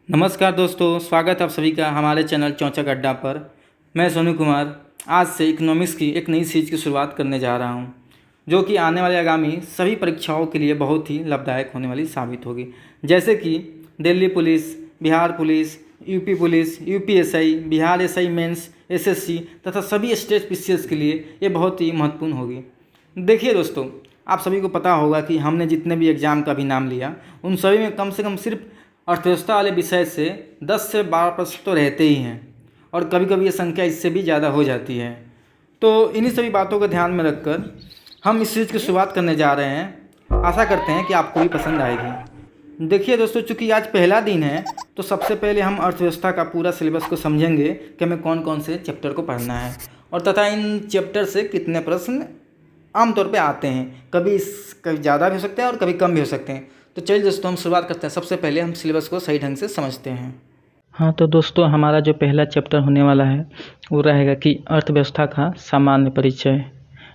नमस्कार दोस्तों, स्वागत है आप सभी का हमारे चैनल चौचक अड्डा पर। मैं सोनू कुमार आज से इकोनॉमिक्स की एक नई सीरीज की शुरुआत करने जा रहा हूं, जो कि आने वाले आगामी सभी परीक्षाओं के लिए बहुत ही लाभदायक होने वाली साबित होगी। जैसे कि Delhi police, Bihar police, UP police, UPSI, Bihar SI mains, SSC तथा सभी स्टेट पीसीएस के लिए ये बहुत ही महत्वपूर्ण होगी। देखिए दोस्तों, आप सभी को पता होगा कि हमने जितने भी एग्ज़ाम का भी नाम लिया उन सभी में कम से कम सिर्फ अर्थव्यवस्था वाले विषय से 10 से 12% तो रहते ही हैं, और कभी कभी ये संख्या इससे भी ज़्यादा हो जाती है। तो इन्हीं सभी बातों को ध्यान में रखकर हम इस सीरीज़ की शुरुआत करने जा रहे हैं। आशा करते हैं कि आपको भी पसंद आएगी। देखिए दोस्तों, चूँकि आज पहला दिन है तो सबसे पहले हम अर्थव्यवस्था का पूरा सिलेबस को समझेंगे कि हमें कौन कौन से चैप्टर को पढ़ना है और तथा इन चैप्टर से कितने प्रश्न आमतौर पे आते हैं। कभी ज़्यादा भी हो सकते हैं और कभी कम भी हो सकते हैं। तो चलिए दोस्तों, हम शुरुआत करते हैं। सबसे पहले हम सिलेबस को सही ढंग से समझते हैं। हाँ, तो दोस्तों हमारा जो पहला चैप्टर होने वाला है वो रहेगा कि अर्थव्यवस्था का सामान्य परिचय।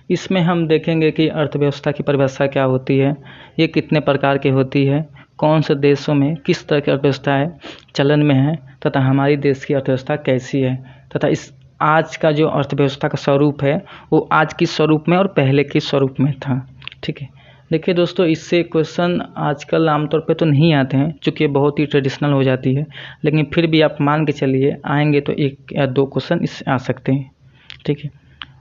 इसमें हम देखेंगे कि अर्थव्यवस्था की परिभाषा क्या होती है, ये कितने प्रकार की होती है, कौन से देशों में किस तरह की अर्थव्यवस्था है चलन में है, तथा हमारी देश की अर्थव्यवस्था कैसी है, तथा इस आज का जो अर्थव्यवस्था का स्वरूप है वो आज की स्वरूप में और पहले के स्वरूप में था। ठीक है, देखिए दोस्तों, इससे क्वेश्चन आजकल आमतौर पे तो नहीं आते हैं क्योंकि ये बहुत ही ट्रेडिशनल हो जाती है, लेकिन फिर भी आप मान के चलिए आएंगे तो एक या दो क्वेश्चन इससे आ सकते हैं। ठीक है,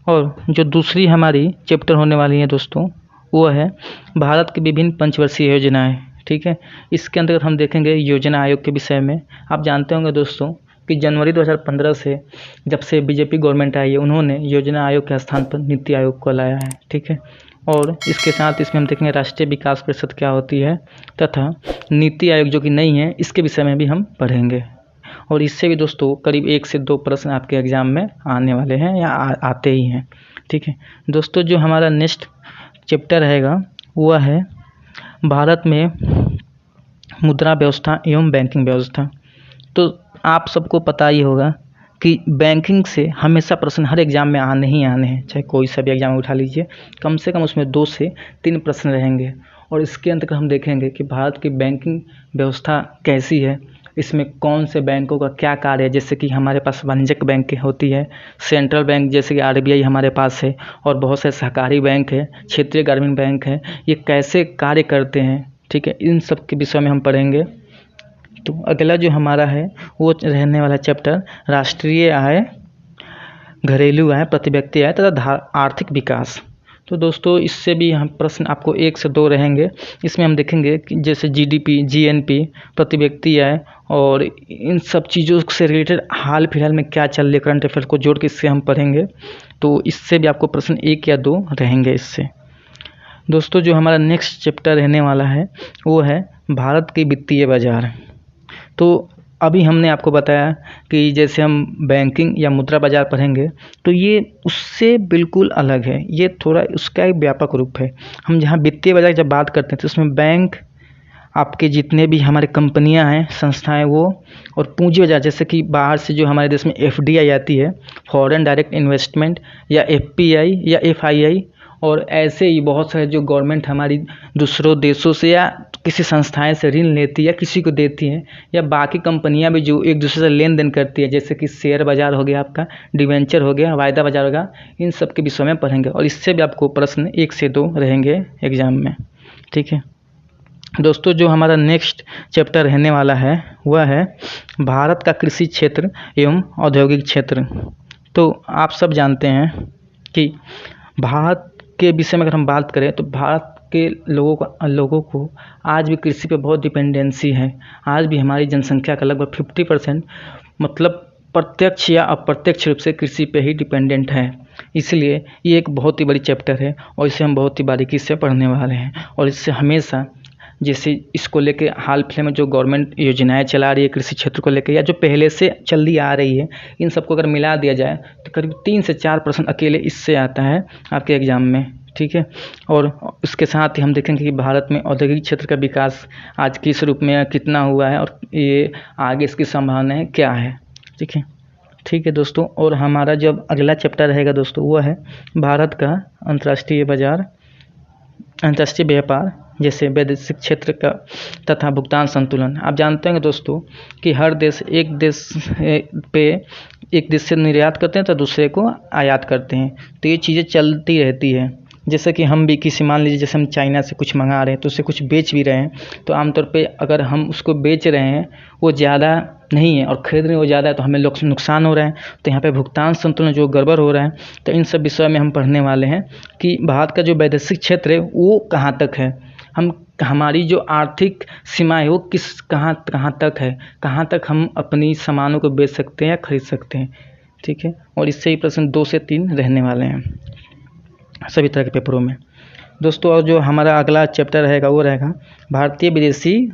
और जो दूसरी हमारी चैप्टर होने वाली है दोस्तों वो है भारत की विभिन्न पंचवर्षीय योजनाएं। ठीक है, इसके अंतर्गत हम देखेंगे योजना आयोग के विषय में। आप जानते होंगे दोस्तों कि जनवरी 2015 से जब से बीजेपी गवर्नमेंट आई है उन्होंने योजना आयोग के स्थान पर नीति आयोग को लाया है। ठीक है, और इसके साथ इसमें हम देखेंगे राष्ट्रीय विकास परिषद क्या होती है तथा नीति आयोग जो कि नहीं है इसके विषय में भी हम पढ़ेंगे। और इससे भी दोस्तों करीब 1 से 2 प्रश्न आपके एग्ज़ाम में आने वाले हैं या आते ही हैं। ठीक है दोस्तों, जो हमारा नेक्स्ट चैप्टर रहेगा वह है भारत में मुद्रा व्यवस्था एवं बैंकिंग व्यवस्था। तो आप सबको पता ही होगा कि बैंकिंग से हमेशा प्रश्न हर एग्ज़ाम में आने ही आने हैं, चाहे कोई सा भी एग्ज़ाम उठा लीजिए, कम से कम उसमें 2 से 3 प्रश्न रहेंगे। और इसके अंतर्गत हम देखेंगे कि भारत की बैंकिंग व्यवस्था कैसी है, इसमें कौन से बैंकों का क्या कार्य है। जैसे कि हमारे पास वाणिज्यिक बैंक होती है, सेंट्रल बैंक जैसे कि आरबीआई हमारे पास है, और बहुत से सहकारी बैंक है, क्षेत्रीय ग्रामीण बैंक है, ये कैसे कार्य करते हैं। ठीक है, इन सब के विषय में हम पढ़ेंगे। तो अगला जो हमारा है वो रहने वाला चैप्टर राष्ट्रीय आय, घरेलू आय, प्रति व्यक्ति आय तथा आर्थिक विकास। तो दोस्तों इससे भी हम प्रश्न आपको 1 से 2 रहेंगे। इसमें हम देखेंगे कि जैसे जीडीपी, जीएनपी, प्रति व्यक्ति आय और इन सब चीज़ों से रिलेटेड हाल फिलहाल में क्या चल रहा है, करंट अफेयर को जोड़ के इससे हम पढ़ेंगे। तो इससे भी आपको प्रश्न 1 या 2 रहेंगे इससे। दोस्तों जो हमारा नेक्स्ट चैप्टर रहने वाला है वो है भारत के वित्तीय बाजार। तो अभी हमने आपको बताया कि जैसे हम बैंकिंग या मुद्रा बाजार पढ़ेंगे तो ये उससे बिल्कुल अलग है, ये थोड़ा उसका एक व्यापक रूप है। हम जहाँ वित्तीय बाजार जब बात करते हैं तो उसमें बैंक, आपके जितने भी हमारे कंपनियां हैं, संस्थाएं वो, और पूंजी बाजार जैसे कि बाहर से जो हमारे देश में एफडीआई आती है, फॉरेन डायरेक्ट इन्वेस्टमेंट, या एफपीआई या एफआईआई, और ऐसे ही बहुत सारे जो गवर्नमेंट हमारी दूसरों देशों से या किसी संस्थाएं से ऋण लेती है या किसी को देती हैं, या बाकी कंपनियां भी जो एक दूसरे से लेन देन करती है, जैसे कि शेयर बाज़ार हो गया, आपका डिवेंचर हो गया, वायदा बाज़ार होगा, इन सब के विषय में पढ़ेंगे। और इससे भी आपको प्रश्न 1 से 2 रहेंगे एग्ज़ाम में। ठीक है दोस्तों, जो हमारा नेक्स्ट चैप्टर रहने वाला है वह है भारत का कृषि क्षेत्र एवं औद्योगिक क्षेत्र। तो आप सब जानते हैं कि भारत के विषय में अगर हम बात करें तो भारत के लोगों को आज भी कृषि पे बहुत डिपेंडेंसी है। आज भी हमारी जनसंख्या का लगभग 50% मतलब प्रत्यक्ष या अप्रत्यक्ष रूप से कृषि पे ही डिपेंडेंट है। इसलिए ये एक बहुत ही बड़ी चैप्टर है और इसे हम बहुत ही बारीकी से पढ़ने वाले हैं। और इससे हमेशा जैसे इसको लेके हाल फिलहाल में जो गवर्नमेंट योजनाएं चला रही है कृषि क्षेत्र को लेकर, या जो पहले से चली आ रही है, इन सबको अगर मिला दिया जाए तो करीब 3 से 4 प्रश्न अकेले इससे आता है आपके एग्ज़ाम में। ठीक है, और इसके साथ ही हम देखेंगे कि भारत में औद्योगिक क्षेत्र का विकास आज किस रूप में कितना हुआ है और ये आगे इसकी संभावनाएं क्या है। ठीक है दोस्तों, और हमारा जब अगला चैप्टर रहेगा दोस्तों वो है भारत का अंतर्राष्ट्रीय बाजार अंतर्राष्ट्रीय व्यापार जैसे वैदेशिक क्षेत्र का तथा भुगतान संतुलन। आप जानते हैं दोस्तों कि हर देश एक देश से निर्यात करते हैं तो दूसरे को आयात करते हैं, तो ये चीज़ें चलती रहती है। जैसे कि हम भी किसी, मान लीजिए जैसे हम चाइना से कुछ मंगा रहे हैं तो उससे कुछ बेच भी रहे हैं, तो आमतौर पे अगर हम उसको बेच रहे हैं वो ज़्यादा नहीं है और ख़रीद रहे हैं वो ज़्यादा है तो हमें नुकसान हो रहा है। तो यहाँ पे भुगतान संतुलन जो गड़बड़ हो रहा है, तो इन सब विषय में हम पढ़ने वाले हैं कि भारत का जो वैदेशिक क्षेत्र है वो कहाँ तक है, हमारी जो आर्थिक सीमा है वो कहाँ तक है, कहाँ तक हम अपनी सामानों को बेच सकते हैं या खरीद सकते हैं। ठीक है, और इससे ही प्रश्न 2 से 3 रहने वाले हैं सभी तरह के पेपरों में दोस्तों। और जो हमारा अगला चैप्टर रहेगा वो रहेगा भारतीय विदेशी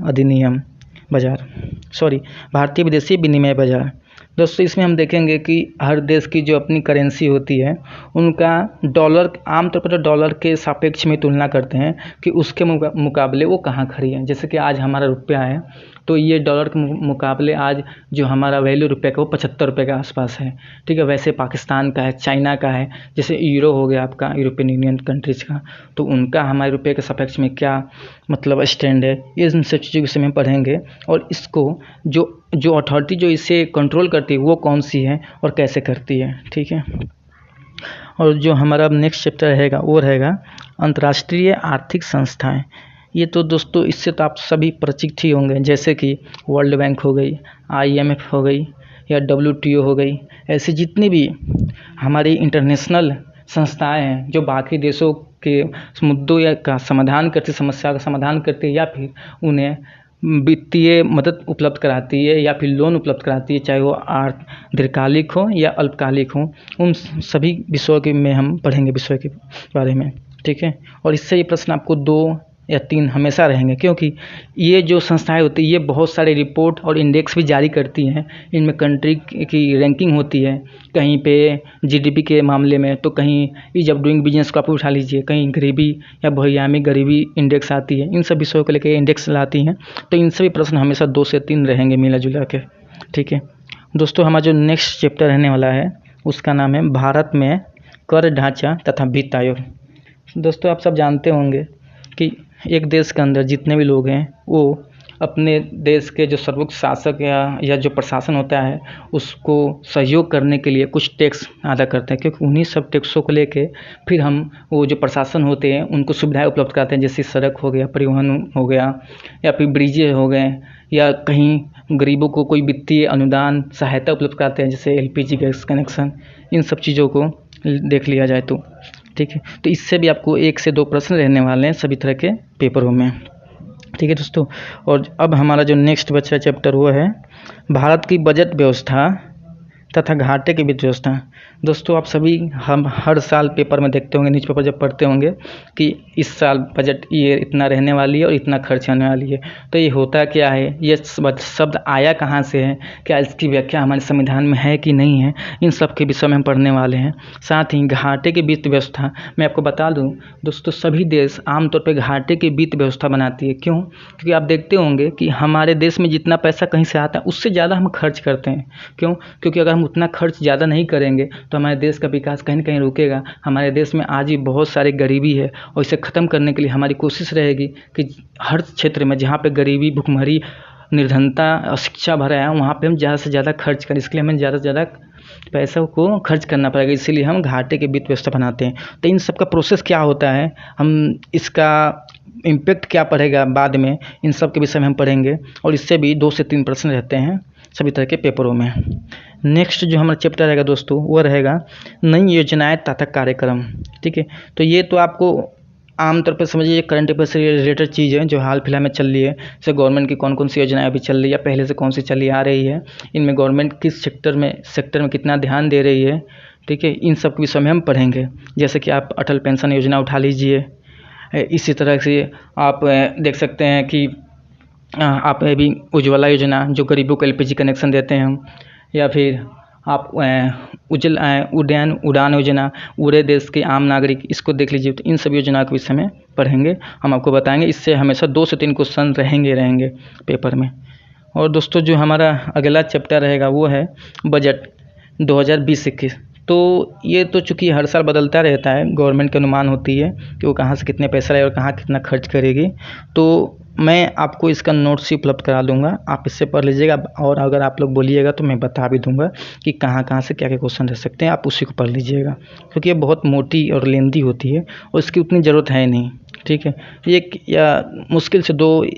विनिमय बाजार। दोस्तों इसमें हम देखेंगे कि हर देश की जो अपनी करेंसी होती है उनका डॉलर, आमतौर पर डॉलर के सापेक्ष में तुलना करते हैं कि उसके मुकाबले वो कहाँ खड़ी है। जैसे कि आज हमारा रुपया है तो ये डॉलर के मुकाबले आज जो हमारा वैल्यू रुपये का वो 75 रुपये के आसपास है। ठीक है, वैसे पाकिस्तान का है, चाइना का है, जैसे यूरो हो गया आपका यूरोपियन यूनियन कंट्रीज़ का, तो उनका हमारे रुपये के सापेक्ष में क्या मतलब स्टैंड है, ये इन सब चीज़ों के विषय में पढ़ेंगे। और इसको जो अथॉरिटी जो इसे कंट्रोल करती है वो कौन सी है और कैसे करती है। ठीक है, और जो हमारा अब नेक्स्ट चैप्टर रहेगा वो रहेगा अंतर्राष्ट्रीय आर्थिक संस्थाएं। ये तो दोस्तों इससे तो आप सभी परिचित ही होंगे, जैसे कि वर्ल्ड बैंक हो गई, IMF हो गई या WTO हो गई, ऐसे जितनी भी हमारी इंटरनेशनल संस्थाएं हैं जो बाकी देशों के मुद्दों या का समाधान करती, समस्या का समाधान करती है या फिर उन्हें वित्तीय मदद उपलब्ध कराती है या फिर लोन उपलब्ध कराती है, चाहे वो दीर्घकालिक हो या अल्पकालिक हो, उन सभी विषयों के में हम पढ़ेंगे विषय के बारे में। ठीक है, और इससे ये प्रश्न आपको 2 या 3 हमेशा रहेंगे, क्योंकि ये जो संस्थाएं होती है ये बहुत सारे रिपोर्ट और इंडेक्स भी जारी करती हैं। इनमें कंट्री की रैंकिंग होती है, कहीं पे GDP के मामले में, तो कहीं ईज ऑफ डूइंग बिजनेस को आप उठा लीजिए, कहीं गरीबी या बहुआयामी गरीबी इंडेक्स आती है। इन सब विषयों को लेकर इंडेक्स लाती हैं, तो इन सभी प्रश्न हमेशा 2 से 3 रहेंगे मिला जुला के। ठीक है दोस्तों, हमारा जो नेक्स्ट चैप्टर रहने वाला है उसका नाम है भारत में कर ढांचा तथा वित्त आयोग। दोस्तों आप सब जानते होंगे कि एक देश के अंदर जितने भी लोग हैं वो अपने देश के जो सर्वोच्च शासक या जो प्रशासन होता है उसको सहयोग करने के लिए कुछ टैक्स अदा करते हैं, क्योंकि उन्हीं सब टैक्सों को लेके फिर हम वो जो प्रशासन होते हैं उनको सुविधाएं उपलब्ध कराते हैं, जैसे सड़क हो गया, परिवहन हो गया, या फिर ब्रिजें हो गए, या कहीं गरीबों को कोई वित्तीय अनुदान सहायता उपलब्ध कराते हैं, जैसे LPG गैस कनेक्शन। इन सब चीज़ों को देख लिया जाए तो ठीक है, तो इससे भी आपको 1 से 2 प्रश्न रहने वाले हैं सभी तरह के पेपरों में। ठीक है दोस्तों, और अब हमारा जो नेक्स्ट बचा चैप्टर वो है भारत की बजट व्यवस्था तथा घाटे की वित्त व्यवस्था। दोस्तों आप सभी हम हर साल पेपर में देखते होंगे, न्यूज़पेपर जब पढ़ते होंगे कि इस साल बजट ये इतना रहने वाली है और इतना खर्च होने वाली है। तो ये होता क्या है, ये शब्द आया कहाँ से है, क्या इसकी व्याख्या हमारे संविधान में है कि नहीं है, इन सब के विषय में हम पढ़ने वाले हैं। साथ ही घाटे की वित्त व्यवस्था मैं आपको बता दूँ दोस्तों, सभी देश आमतौर पर घाटे की वित्त व्यवस्था बनाती है। क्यों? क्योंकि आप देखते होंगे कि हमारे देश में जितना पैसा कहीं से आता है उससे ज़्यादा हम खर्च करते हैं। क्यों? क्योंकि अगर हम उतना खर्च ज़्यादा नहीं करेंगे तो हमारे देश का विकास कहीं न कहीं रुकेगा। हमारे देश में आज भी बहुत सारी गरीबी है और इसे ख़त्म करने के लिए हमारी कोशिश रहेगी कि हर क्षेत्र में जहाँ पे गरीबी, भुखमरी, निर्धनता, अशिक्षा भरा है वहाँ पे हम ज़्यादा से ज़्यादा खर्च करें। इसके लिए हमें ज़्यादा से ज़्यादा पैसों को खर्च करना पड़ेगा, इसीलिए हम घाटे की वित्त व्यवस्था बनाते हैं। तो इन सब का प्रोसेस क्या होता है, हम इसका इम्पैक्ट क्या पड़ेगा बाद में, इन सब के विषय में हम पढ़ेंगे और इससे भी 2 से 3 प्रश्न रहते हैं सभी तरह के पेपरों में। नेक्स्ट जो हमारा चैप्टर रहेगा दोस्तों वो रहेगा नई योजनाएं तथा कार्यक्रम। ठीक है, तो ये तो आपको आमतौर पर समझिए करंट अफेयर से रिलेटेड चीज़ है जो हाल फिलहाल में चल रही है। जैसे गवर्नमेंट की कौन कौन सी योजनाएं अभी चल रही है या पहले से कौन सी चली आ रही है, इनमें गवर्नमेंट किस सेक्टर में कितना ध्यान दे रही है। ठीक है, इन सब के विषय में हम पढ़ेंगे। जैसे कि आप अटल पेंशन योजना उठा लीजिए, इसी तरह से आप देख सकते हैं कि आप अभी उज्ज्वला योजना जो गरीबों को LPG कनेक्शन देते हैं हम, या फिर आप उड़ान योजना, पूरे देश के आम नागरिक, इसको देख लीजिए। तो इन सब योजनाओं के विषय में पढ़ेंगे, हम आपको बताएंगे। इससे हमेशा 2 से 3 क्वेश्चन रहेंगे पेपर में। और दोस्तों जो हमारा अगला चैप्टर रहेगा वो है बजट 2020-21। तो ये तो चूँकि हर साल बदलता रहता है, गवर्नमेंट की अनुमान होती है कि वो कहाँ से कितने पैसा लाएगी और कहाँ कितना खर्च करेगी। तो मैं आपको इसका नोट्स ही उपलब्ध करा दूँगा, आप इससे पढ़ लीजिएगा और अगर आप लोग बोलिएगा तो मैं बता भी दूँगा कि कहाँ से क्या-क्या क्वेश्चन रह सकते हैं, आप उसी को पढ़ लीजिएगा। क्योंकि ये बहुत मोटी और लेंदी होती है और इसकी उतनी ज़रूरत है नहीं, ठीक है। एक या मुश्किल से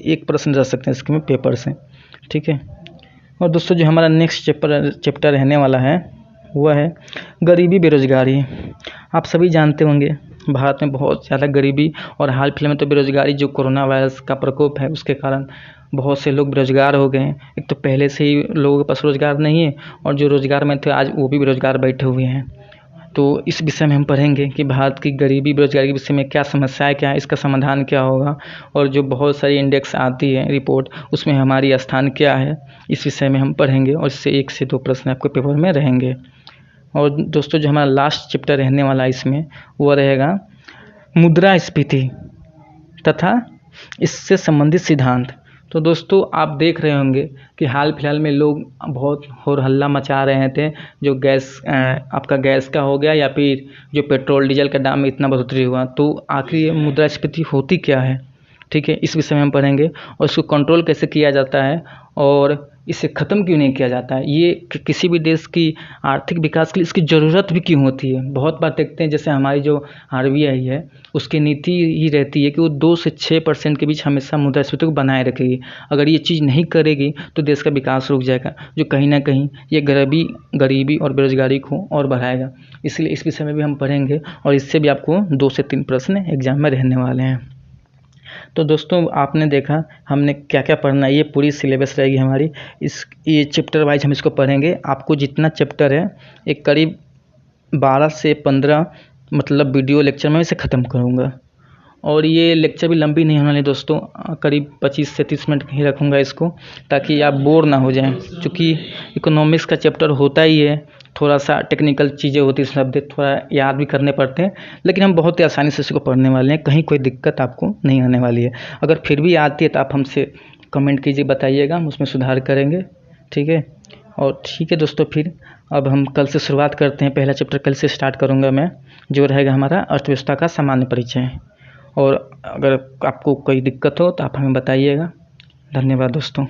1 प्रश्न रह सकते हैं इसके पेपर से, ठीक है। और दोस्तों जो हमारा नेक्स्ट चैप्टर रहने वाला है वह है गरीबी बेरोज़गारी। आप सभी जानते होंगे भारत में बहुत ज़्यादा गरीबी और हाल फिलहाल में तो बेरोज़गारी, जो कोरोना वायरस का प्रकोप है उसके कारण बहुत से लोग बेरोज़गार हो गए हैं। एक तो पहले से ही लोगों के पास रोज़गार नहीं है और जो रोज़गार में थे आज वो भी बेरोज़गार बैठे हुए हैं। तो इस विषय में हम पढ़ेंगे कि भारत की गरीबी बेरोज़गारी के विषय में क्या समस्याएं क्या है, इसका समाधान क्या होगा और जो बहुत सारी इंडेक्स आती है रिपोर्ट उसमें हमारी स्थान क्या है, इस विषय में हम पढ़ेंगे और इससे 1 से 2 प्रश्न आपके पेपर में रहेंगे। और दोस्तों जो हमारा लास्ट चैप्टर रहने वाला है इसमें वो रहेगा मुद्रास्फीति तथा इससे संबंधित सिद्धांत। तो दोस्तों आप देख रहे होंगे कि हाल फिलहाल में लोग बहुत होर हल्ला मचा रहे थे, जो आपका गैस का हो गया या फिर जो पेट्रोल डीजल का दाम में इतना बढ़ोतरी हुआ, तो आखिर ये मुद्रास्फीति होती क्या है, ठीक है। इस विषय में हम पढ़ेंगे और इसको कंट्रोल कैसे किया जाता है और इसे ख़त्म क्यों नहीं किया जाता है, ये किसी भी देश की आर्थिक विकास के लिए इसकी ज़रूरत भी क्यों होती है। बहुत बार देखते हैं जैसे हमारी जो RBI है उसकी नीति ही रहती है कि वो 2 से 6% के बीच हमेशा मुद्रास्फीति को बनाए रखेगी। अगर ये चीज़ नहीं करेगी तो देश का विकास रुक जाएगा, जो कहीं ना कहीं ये गरीबी और बेरोज़गारी को और बढ़ाएगा। इसलिए इस विषय में भी हम पढ़ेंगे और इससे भी आपको 2 से 3 प्रश्न एग्जाम में रहने वाले हैं। तो दोस्तों आपने देखा हमने क्या क्या पढ़ना है, ये पूरी सिलेबस रहेगी हमारी। ये चैप्टर वाइज हम इसको पढ़ेंगे। आपको जितना चैप्टर है एक करीब 12 से 15 मतलब वीडियो लेक्चर में इसे ख़त्म करूँगा और ये लेक्चर भी लंबी नहीं होने वाली दोस्तों, करीब 25 से 30 मिनट ही रखूँगा इसको, ताकि आप बोर ना हो जाएं। क्योंकि इकोनॉमिक्स का चैप्टर होता ही है, थोड़ा सा टेक्निकल चीज़ें होती हैं, शब्द थोड़ा याद भी करने पड़ते हैं, लेकिन हम बहुत ही आसानी से इसको पढ़ने वाले हैं, कहीं कोई दिक्कत आपको नहीं आने वाली है। अगर फिर भी आती है तो आप हमसे कमेंट कीजिए, बताइएगा, हम उसमें सुधार करेंगे, ठीक है। और ठीक है दोस्तों, फिर अब हम कल से शुरुआत करते हैं। पहला चैप्टर कल से स्टार्ट करूँगा मैं, जो रहेगा हमारा अर्थव्यवस्था का सामान्य परिचय। और अगर आपको कोई दिक्कत हो तो आप हमें बताइएगा। धन्यवाद दोस्तों।